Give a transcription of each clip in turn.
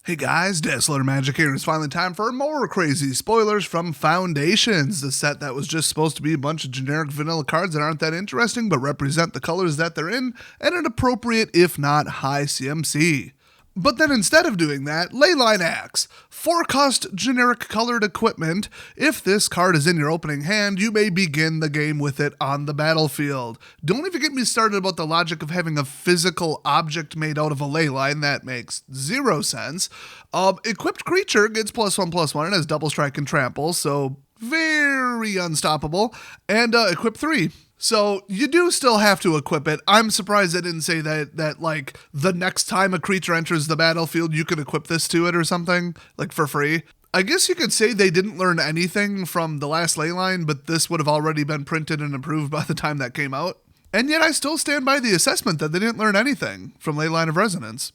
Hey guys, Dazzler Magic here. It's finally time for more crazy spoilers from Foundations, the set that was just supposed to be a bunch of generic vanilla cards that aren't that interesting but represent the colors that they're in and an appropriate, if not high CMC. But then instead of doing that, Leyline Axe. 4-cost generic colored equipment. If this card is in your opening hand, you may begin the game with it on the battlefield. Don't even get me started about the logic of having a physical object made out of a leyline. That makes zero sense. Equipped creature gets +1/+1 and has double strike and trample, so very unstoppable. And equip 3. So you do still have to equip it. I'm surprised they didn't say that like the next time a creature enters the battlefield, you can equip this to it or something, like for free. I guess you could say they didn't learn anything from the last leyline, but this would have already been printed and approved by the time that came out. And yet I still stand by the assessment that they didn't learn anything from Leyline of Resonance.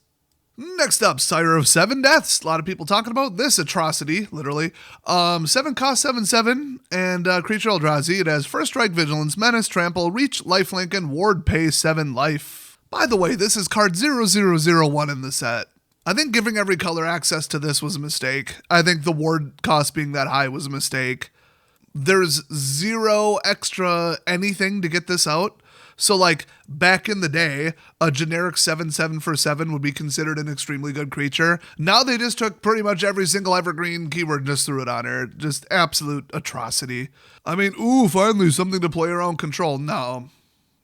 Next up, Sire of 7 Deaths. A lot of people talking about this atrocity, literally. 7 cost 7/7, and creature Eldrazi. It has First Strike, Vigilance, Menace, Trample, Reach, Lifelink, and Ward pay 7 life. By the way, this is card 0001 in the set. I think giving every color access to this was a mistake. I think the ward cost being that high was a mistake. There's zero extra anything to get this out. So like back in the day, a generic 7/7 for 7 would be considered an extremely good creature. Now they just took pretty much every single evergreen keyword and just threw it on her. Just absolute atrocity. I mean, ooh, finally something to play around control. No,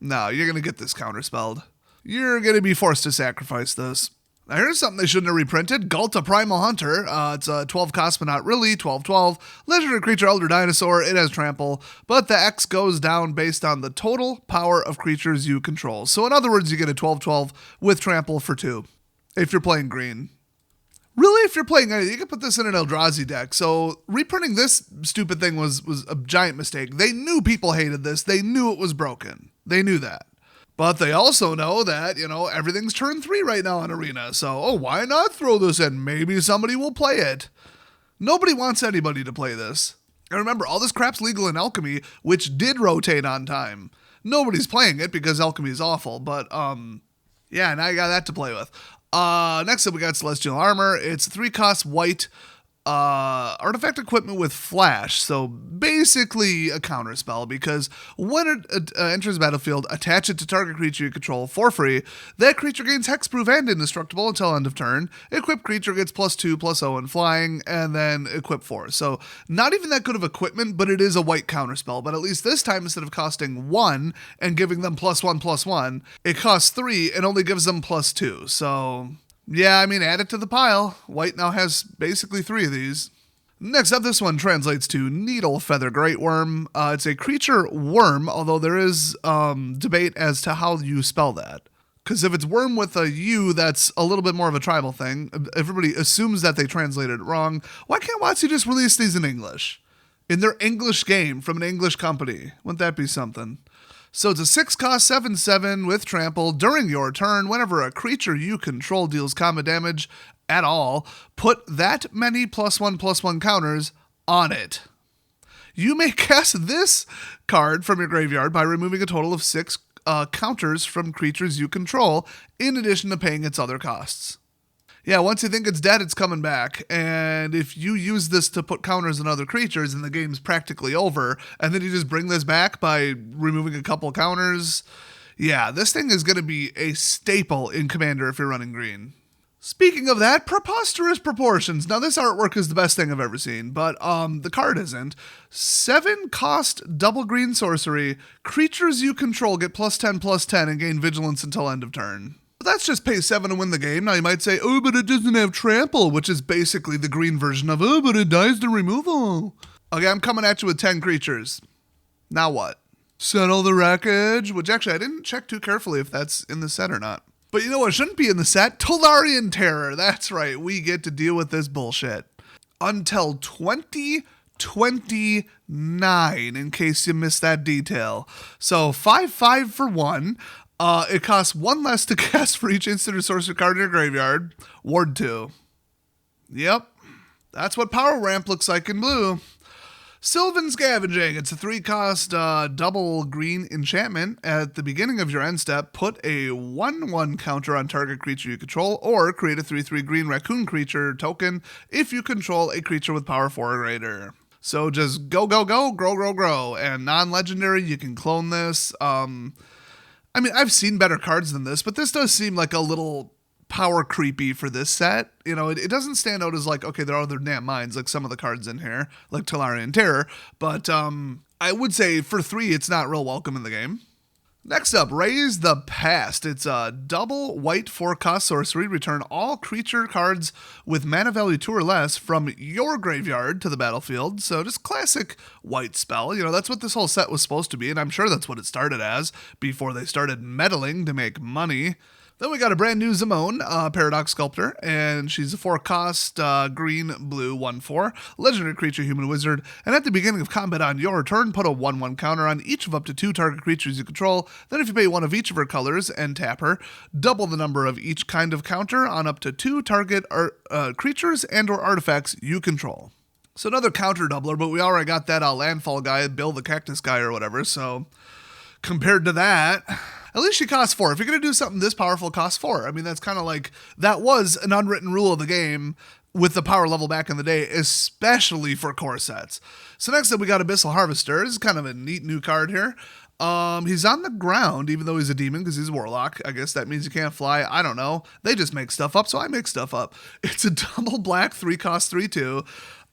you're going to get this counterspelled. You're going to be forced to sacrifice this. Now here's something they shouldn't have reprinted. Ghalta Primal Hunter. It's a 12 cost, but not really. 12/12. Legendary creature, Elder Dinosaur. It has trample, but the X goes down based on the total power of creatures you control. So in other words, you get a 12/12 with trample for 2 if you're playing green. Really, if you're playing anything, you can put this in an Eldrazi deck. So reprinting this stupid thing was a giant mistake. They knew people hated this. They knew it was broken. They knew that. But they also know that, everything's turn 3 right now in Arena. So, why not throw this in? Maybe somebody will play it. Nobody wants anybody to play this. And remember, all this crap's legal in Alchemy, which did rotate on time. Nobody's playing it because Alchemy is awful. But, yeah, now you got that to play with. Next up, we got Celestial Armor. It's 3 cost white. Artifact equipment with flash, so basically a counterspell, because when it enters the battlefield, attach it to target creature you control for free. That creature gains hexproof and indestructible until end of turn. Equipped creature gets +2/+0 in flying, and then equip 4. So not even that good of equipment, but it is a white counterspell. But at least this time, instead of costing 1 and giving them +1/+1, it costs 3 and only gives them +2. So yeah, I mean, add it to the pile. White now has basically 3 of these. Next up, this one translates to Needle Feather Great Worm. It's a creature worm, although there is debate as to how you spell that. Because if it's worm with a U, that's a little bit more of a tribal thing. Everybody assumes that they translated it wrong. Why can't WotC just release these in English? In their English game from an English company. Wouldn't that be something? So it's a 6 cost 7/7 with trample. During your turn, whenever a creature you control deals combat damage at all, put that many +1/+1 counters on it. You may cast this card from your graveyard by removing a total of 6 counters from creatures you control, in addition to paying its other costs. Yeah, once you think it's dead, it's coming back. And if you use this to put counters on other creatures and the game's practically over, and then you just bring this back by removing a couple counters, yeah, this thing is going to be a staple in Commander if you're running green. Speaking of that, preposterous proportions. Now, this artwork is the best thing I've ever seen, but the card isn't. 7 cost double green sorcery. Creatures you control get +10/+10 and gain vigilance until end of turn. That's just pay 7 to win the game. Now you might say, but it doesn't have trample, which is basically the green version of, but it dies to removal. Okay, I'm coming at you with 10 creatures. Now what? Settle the wreckage, which actually I didn't check too carefully if that's in the set or not. But you know what shouldn't be in the set? Tolarian Terror. That's right, we get to deal with this bullshit. Until 2029, in case you missed that detail. So 5/5 for 1. It costs 1 less to cast for each instant or sorcery card in your graveyard. Ward 2. Yep. That's what Power Ramp looks like in blue. Sylvan Scavenging. It's a 3-cost double green enchantment. At the beginning of your end step, put a 1/1 counter on target creature you control, or create a 3/3 green raccoon creature token if you control a creature with power 4 or greater. So just go, go, go, grow. And non-legendary, you can clone this. I mean, I've seen better cards than this, but this does seem like a little power creepy for this set. You know, it doesn't stand out as like, okay, there are other damn mines, like some of the cards in here, like Tolarian Terror, but I would say for 3, it's not real welcome in the game. Next up, Raise the Past. It's a double white 4-cost sorcery. Return all creature cards with mana value 2 or less from your graveyard to the battlefield. So just classic white spell. You know, that's what this whole set was supposed to be, and I'm sure that's what it started as before they started meddling to make money. Then we got a brand new Zimone, Paradox Sculptor, and she's a 4-cost green, blue, 1/4, legendary creature, human wizard, and at the beginning of combat on your turn, put a 1/1 counter on each of up to 2 target creatures you control. Then if you pay one of each of her colors and tap her, double the number of each kind of counter on up to 2 target creatures and or artifacts you control. So another counter doubler, but we already got that landfall guy, Bill the Cactus guy or whatever, so compared to that, at least she costs 4. If you're going to do something this powerful, cost 4. I mean, that's kind of like, that was an unwritten rule of the game with the power level back in the day, especially for core sets. So next up, we got Abyssal Harvester. This is kind of a neat new card here. He's on the ground, even though he's a demon, because he's a warlock. I guess that means he can't fly. I don't know. They just make stuff up, so I make stuff up. It's a double black 3-cost 3/2.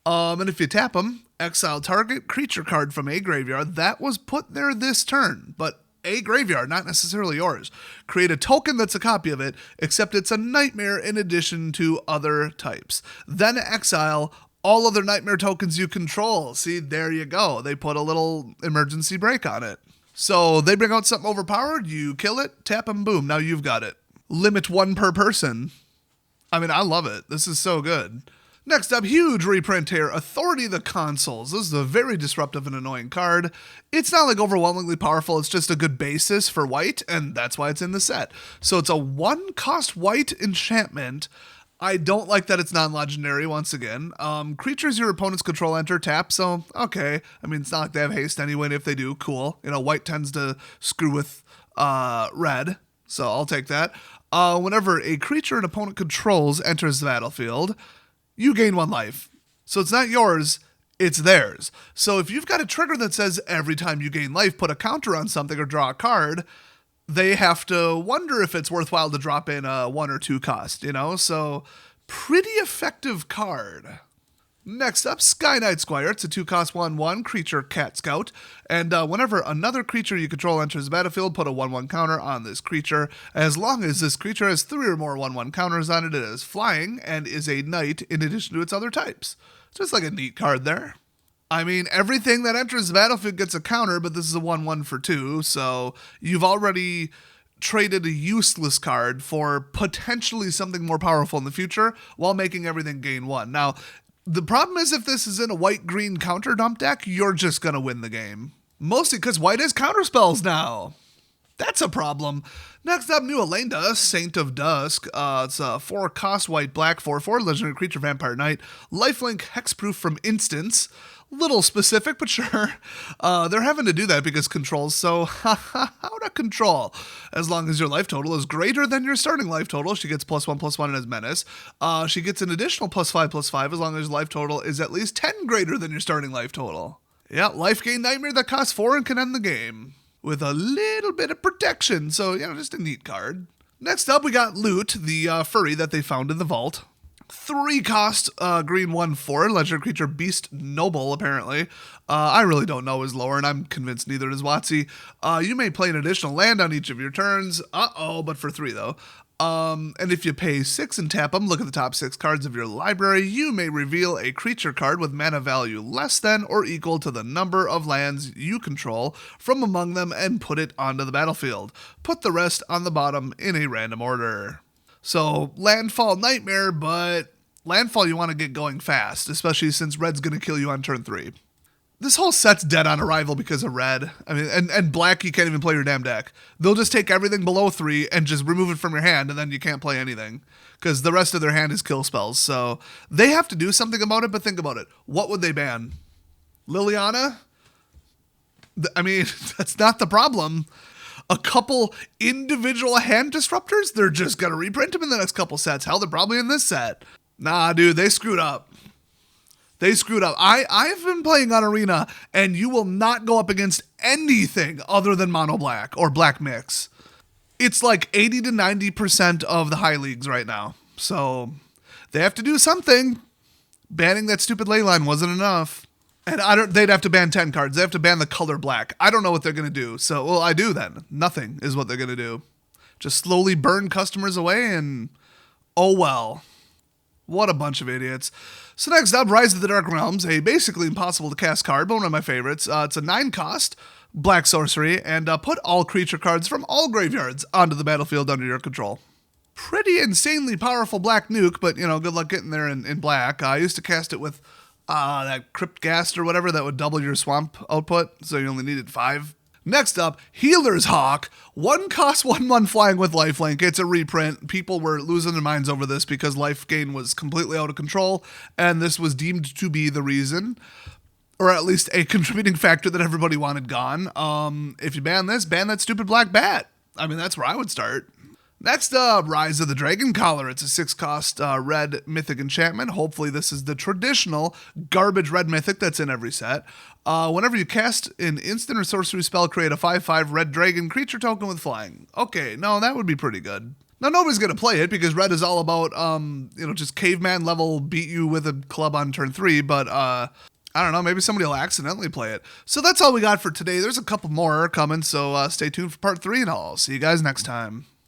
And if you tap him, exile target creature card from a graveyard that was put there this turn, but a graveyard, not necessarily yours. Create a token that's a copy of it, except it's a nightmare in addition to other types. Then exile all other nightmare tokens you control. See, there you go. They put a little emergency brake on it. So they bring out something overpowered, you kill it, tap them, boom, now you've got it. Limit 1 per person. I mean, I love it. This is so good. Next up, huge reprint here, Authority of the Consuls. This is a very disruptive and annoying card. It's not like overwhelmingly powerful, it's just a good basis for white, and that's why it's in the set. So it's a 1-cost white enchantment. I don't like that it's non-legendary, once again. Creatures your opponents control enter, tap, so okay. I mean, it's not like they have haste anyway, and if they do, cool. You know, white tends to screw with red, so I'll take that. Whenever a creature an opponent controls enters the battlefield, you gain 1 life. So it's not yours, it's theirs. So if you've got a trigger that says every time you gain life, put a counter on something or draw a card, they have to wonder if it's worthwhile to drop in a 1 or 2 cost, you know? So pretty effective card. Next up, Sky Knight Squire. It's a 2-cost 1/1 creature cat scout. And whenever another creature you control enters the battlefield, put a 1/1 counter on this creature. As long as this creature has 3 or more 1/1 counters on it, it is flying and is a knight in addition to its other types. Just like a neat card there. I mean, everything that enters the battlefield gets a counter, but this is a 1/1 for 2, so you've already traded a useless card for potentially something more powerful in the future while making everything gain 1. Now, the problem is if this is in a white-green counter dump deck, you're just going to win the game. Mostly because white has counterspells now. That's a problem. Next up, new Elenda, Saint of Dusk. It's a 4-cost white black 4/4 legendary creature vampire knight. Lifelink hexproof from instance. Little specific, but sure. They're having to do that because control's so out of control. As long as your life total is greater than your starting life total, she gets +1/+1 as menace. She gets an additional +5/+5 as long as life total is at least 10 greater than your starting life total. Yeah, life gain nightmare that costs 4 and can end the game with a little bit of protection. So, you know, just a neat card. Next up, we got Loot, the furry that they found in the vault. 3-cost green 1/4 legendary creature Beast Noble, apparently. I really don't know his lore, and I'm convinced neither does Watsy. You may play an additional land on each of your turns. But for 3 though. And if you pay 6 and tap them, look at the top 6 cards of your library. You may reveal a creature card with mana value less than or equal to the number of lands you control from among them and put it onto the battlefield. Put the rest on the bottom in a random order. So, Landfall Nightmare, but Landfall you want to get going fast, especially since red's going to kill you on turn 3. This whole set's dead on arrival because of red. I mean, and black, you can't even play your damn deck. They'll just take everything below 3 and just remove it from your hand, and then you can't play anything. Because the rest of their hand is kill spells. So, they have to do something about it, but think about it. What would they ban? Liliana? I mean, that's not the problem. A couple individual hand disruptors, they're just going to reprint them in the next couple sets. Hell, they're probably in this set. Nah, dude, they screwed up. They screwed up. I've been playing on Arena, and you will not go up against anything other than mono black or black mix. It's like 80 to 90% of the high leagues right now. So they have to do something. Banning that stupid ley line wasn't enough. And they'd have to ban 10 cards. They have to ban the color black. I don't know what they're going to do. So, well, I do then. Nothing is what they're going to do. Just slowly burn customers away and oh well. What a bunch of idiots. So next up, Rise of the Dark Realms, a basically impossible to cast card, but one of my favorites. It's a 9 cost, black sorcery, and put all creature cards from all graveyards onto the battlefield under your control. Pretty insanely powerful black nuke, but, you know, good luck getting there in black. I used to cast it with that Crypt Ghast or whatever that would double your swamp output, so you only needed 5. Next up, Healer's Hawk. 1 cost, 1/1 flying with lifelink. It's a reprint. People were losing their minds over this because life gain was completely out of control, and this was deemed to be the reason, or at least a contributing factor that everybody wanted gone. If you ban this, ban that stupid black bat. I mean, that's where I would start. Next up, Rise of the Dragon Collar. It's a 6 cost red mythic enchantment. Hopefully this is the traditional garbage red mythic that's in every set. Whenever you cast an instant or sorcery spell, create a 5/5 red dragon creature token with flying. Okay, no, that would be pretty good. Now, nobody's going to play it because red is all about, just caveman level beat you with a club on turn 3, but I don't know, maybe somebody will accidentally play it. So that's all we got for today. There's a couple more coming, so stay tuned for part 3 and I'll see you guys next time.